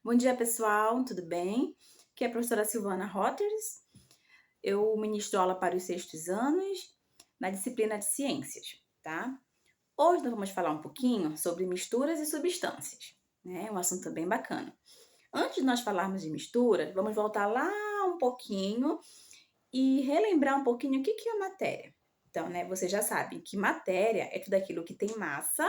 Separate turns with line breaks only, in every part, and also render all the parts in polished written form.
Bom dia, pessoal, tudo bem? Aqui é a professora Silvana Roters. Eu ministro aula para os sextos anos na disciplina de ciências, tá? Hoje nós vamos falar um pouquinho sobre misturas e substâncias, né? Um assunto bem bacana. Antes de nós falarmos de misturas, vamos voltar lá um pouquinho e relembrar um pouquinho o que é matéria. Então, né, vocês já sabem que matéria é tudo aquilo que tem massa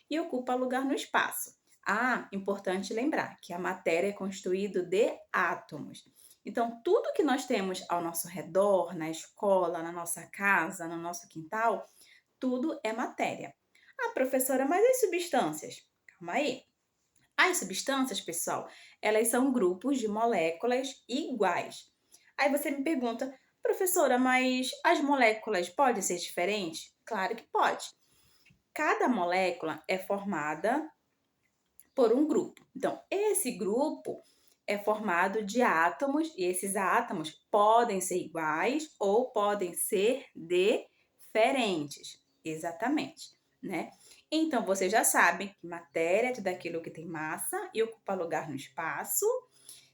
e ocupa lugar no espaço. Ah, importante lembrar que a matéria é constituída de átomos. Então, tudo que nós temos ao nosso redor, na escola, na nossa casa, no nosso quintal, tudo é matéria. Ah, professora, mas as substâncias? Calma aí. As substâncias, pessoal, elas são grupos de moléculas iguais. Aí você me pergunta, professora, mas as moléculas podem ser diferentes? Claro que pode. Cada molécula é formada por um grupo. Então, esse grupo é formado de átomos e esses átomos podem ser iguais ou podem ser diferentes. Exatamente, né? Então, vocês já sabem que matéria é tudo aquilo que tem massa e ocupa lugar no espaço,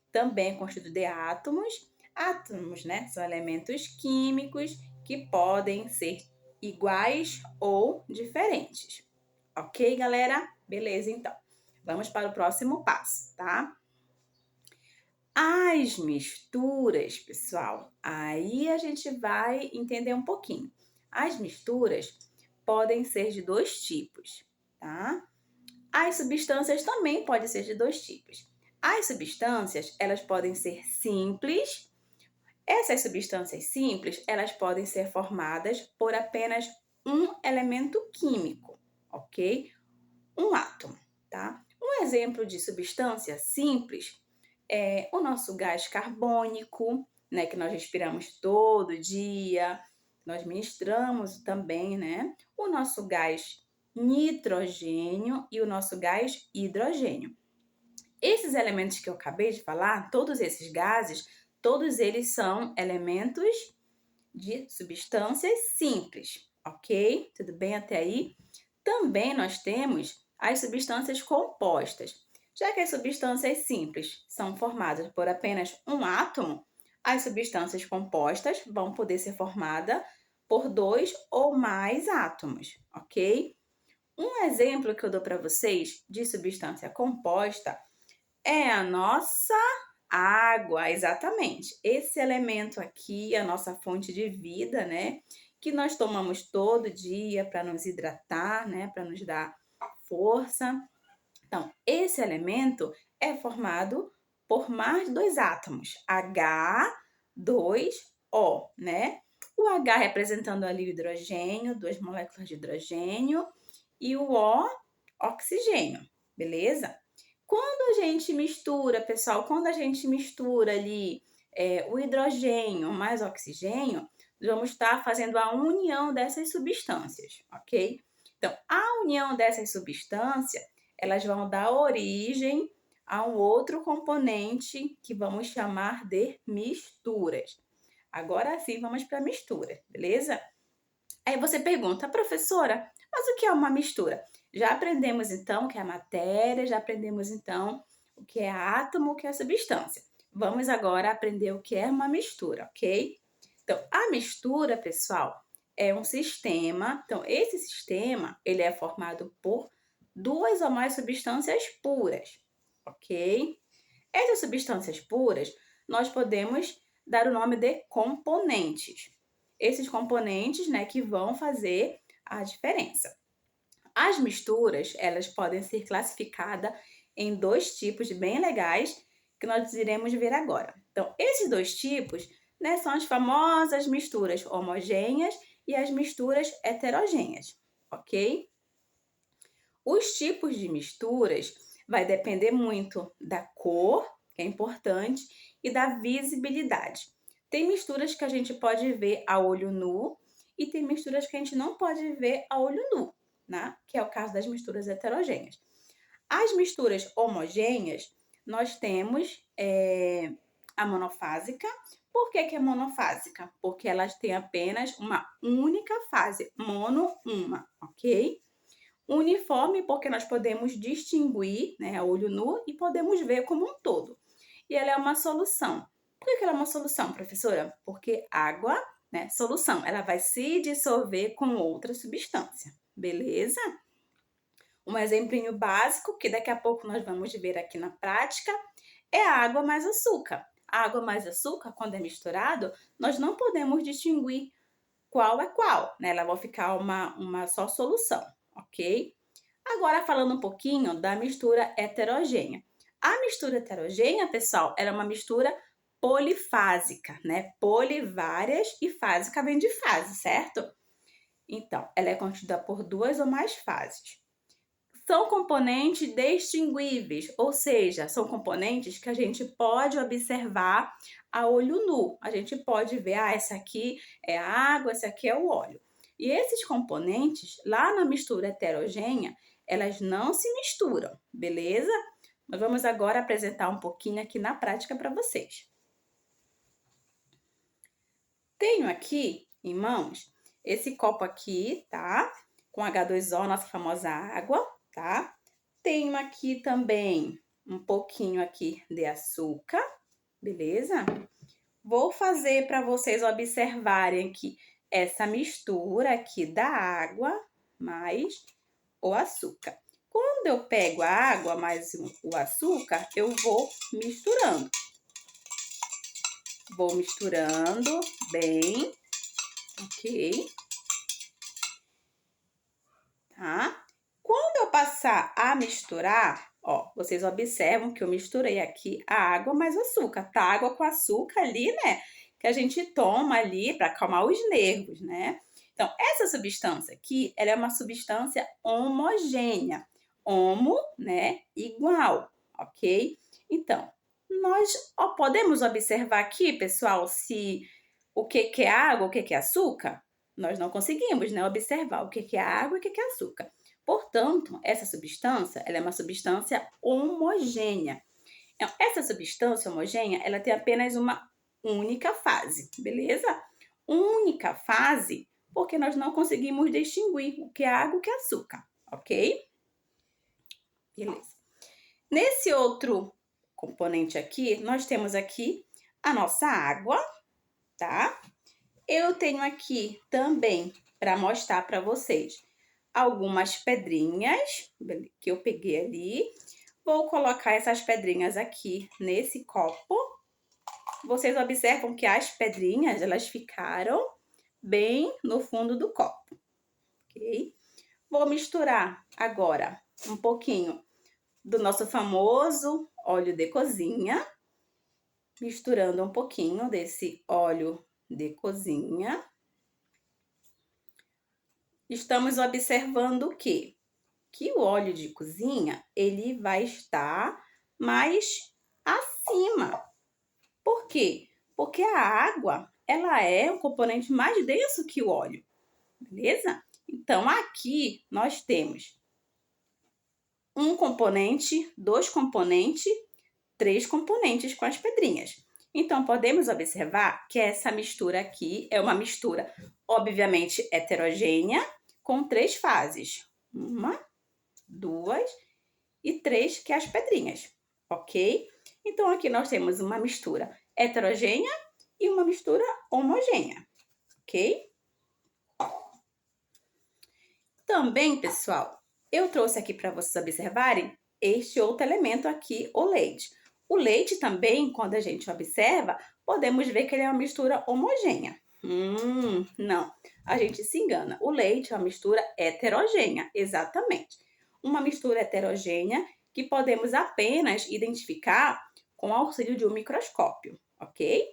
também é constituído de átomos. Átomos, né, são elementos químicos que podem ser iguais ou diferentes. Ok, galera? Beleza, então. Vamos para o próximo passo, tá? As misturas, pessoal, aí a gente vai entender um pouquinho. As misturas podem ser de dois tipos, tá? As substâncias também podem ser de dois tipos. As substâncias, elas podem ser simples. Essas substâncias simples, elas podem ser formadas por apenas um elemento químico, ok? Um átomo, tá? Um exemplo de substância simples é o nosso gás carbônico, né, que nós respiramos todo dia, nós ministramos também, né? O nosso gás nitrogênio e o nosso gás hidrogênio. Esses elementos que eu acabei de falar, todos esses gases, todos eles são elementos de substâncias simples, ok? Tudo bem até aí? Também nós temos as substâncias compostas. Já que as substâncias simples são formadas por apenas um átomo, as substâncias compostas vão poder ser formadas por dois ou mais átomos, ok? Um exemplo que eu dou para vocês de substância composta é a nossa água, exatamente. Esse elemento aqui é a nossa fonte de vida, né? Que nós tomamos todo dia para nos hidratar, né? Para nos dar força. Então, esse elemento é formado por mais dois átomos, H2O, né? O H representando ali o hidrogênio, duas moléculas de hidrogênio, e o O, oxigênio, beleza? Quando a gente mistura, pessoal, quando a gente mistura ali o hidrogênio mais oxigênio, vamos estar fazendo a união dessas substâncias, ok? Então, a união dessas substâncias, elas vão dar origem a um outro componente que vamos chamar de misturas. Agora sim, vamos para a mistura, beleza? Aí você pergunta, professora, mas o que é uma mistura? Já aprendemos então o que é matéria, já aprendemos então o que é átomo, o que é substância. Vamos agora aprender o que é uma mistura, ok? Então, a mistura, pessoal, é um sistema. Então, esse sistema, ele é formado por duas ou mais substâncias puras, ok? Essas substâncias puras, nós podemos dar o nome de componentes. Esses componentes, né, que vão fazer a diferença. As misturas, elas podem ser classificadas em dois tipos bem legais que nós iremos ver agora. Então, esses dois tipos, né, são as famosas misturas homogêneas e as misturas heterogêneas, ok? Os tipos de misturas vai depender muito da cor, que é importante, e da visibilidade. Tem misturas que a gente pode ver a olho nu e tem misturas que a gente não pode ver a olho nu, né? Que é o caso das misturas heterogêneas. As misturas homogêneas, nós temos a monofásica. Por que é monofásica? Porque elas têm apenas uma única fase, mono, uma, ok? uniforme porque nós podemos distinguir, né, a olho nu e podemos ver como um todo. E ela é uma solução. Por que ela é uma solução, professora? Porque água, né, solução, ela vai se dissolver com outra substância, beleza? Um exemplinho básico, que daqui a pouco nós vamos ver aqui na prática, é a água mais açúcar. A água mais açúcar, quando é misturado, nós não podemos distinguir qual é qual, né? Ela vai ficar uma só solução, ok? Agora, falando um pouquinho da mistura heterogênea. A mistura heterogênea, pessoal, ela é uma mistura polifásica, né? Polivárias e fásica vem de fase, certo? Então, ela é contida por 2 ou mais fases. São componentes distinguíveis, ou seja, são componentes que a gente pode observar a olho nu. A gente pode ver, essa aqui é a água, essa aqui é o óleo. E esses componentes, lá na mistura heterogênea, elas não se misturam, beleza? Nós vamos agora apresentar um pouquinho aqui na prática para vocês. Tenho aqui em mãos esse copo aqui, tá? Com H2O, nossa famosa água, tá? Tenho aqui também um pouquinho aqui de açúcar, beleza? Vou fazer para vocês observarem aqui essa mistura aqui da água mais o açúcar. Quando eu pego a água mais o açúcar, eu vou misturando. Vou misturando bem, ok? Tá? Quando eu passar a misturar, ó, vocês observam que eu misturei aqui a água mais o açúcar, tá? Água com açúcar ali, né? Que a gente toma ali para acalmar os nervos, né? Então, essa substância aqui, ela é uma substância homogênea. Homo, né? Igual, ok? Então, nós podemos observar aqui, pessoal, se o que é água, o que é açúcar? Nós não conseguimos, né, observar o que é água e o que é açúcar. Portanto, essa substância, ela é uma substância homogênea. Então, essa substância homogênea, ela tem apenas uma única fase, beleza? Única fase, porque nós não conseguimos distinguir o que é água e o que é açúcar, ok? Beleza. Nesse outro componente aqui, nós temos aqui a nossa água, tá? Eu tenho aqui também, para mostrar para vocês, algumas pedrinhas que eu peguei ali. Vou colocar essas pedrinhas aqui nesse copo. Vocês observam que as pedrinhas, elas ficaram bem no fundo do copo, ok? Vou misturar agora um pouquinho do nosso famoso óleo de cozinha, misturando um pouquinho desse óleo de cozinha. Estamos observando o quê? Que o óleo de cozinha, ele vai estar mais acima. Por quê? Porque a água, ela é um componente mais denso que o óleo, beleza? Então, aqui nós temos um componente, 2 componentes, 3 componentes com as pedrinhas. Então, podemos observar que essa mistura aqui é uma mistura, obviamente, heterogênea, com 3 fases. 1, 2 e 3, que é as pedrinhas, ok? Então, aqui nós temos uma mistura heterogênea e uma mistura homogênea, ok? Também, pessoal, eu trouxe aqui para vocês observarem este outro elemento aqui, o leite. O leite também, quando a gente observa, podemos ver que ele é uma mistura homogênea. Não, a gente se engana. O leite é uma mistura heterogênea, exatamente. Uma mistura heterogênea que podemos apenas identificar com o auxílio de um microscópio, ok?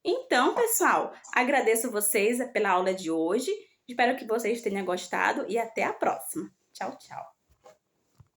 Então, pessoal, agradeço vocês pela aula de hoje. Espero que vocês tenham gostado e até a próxima. Tchau, tchau.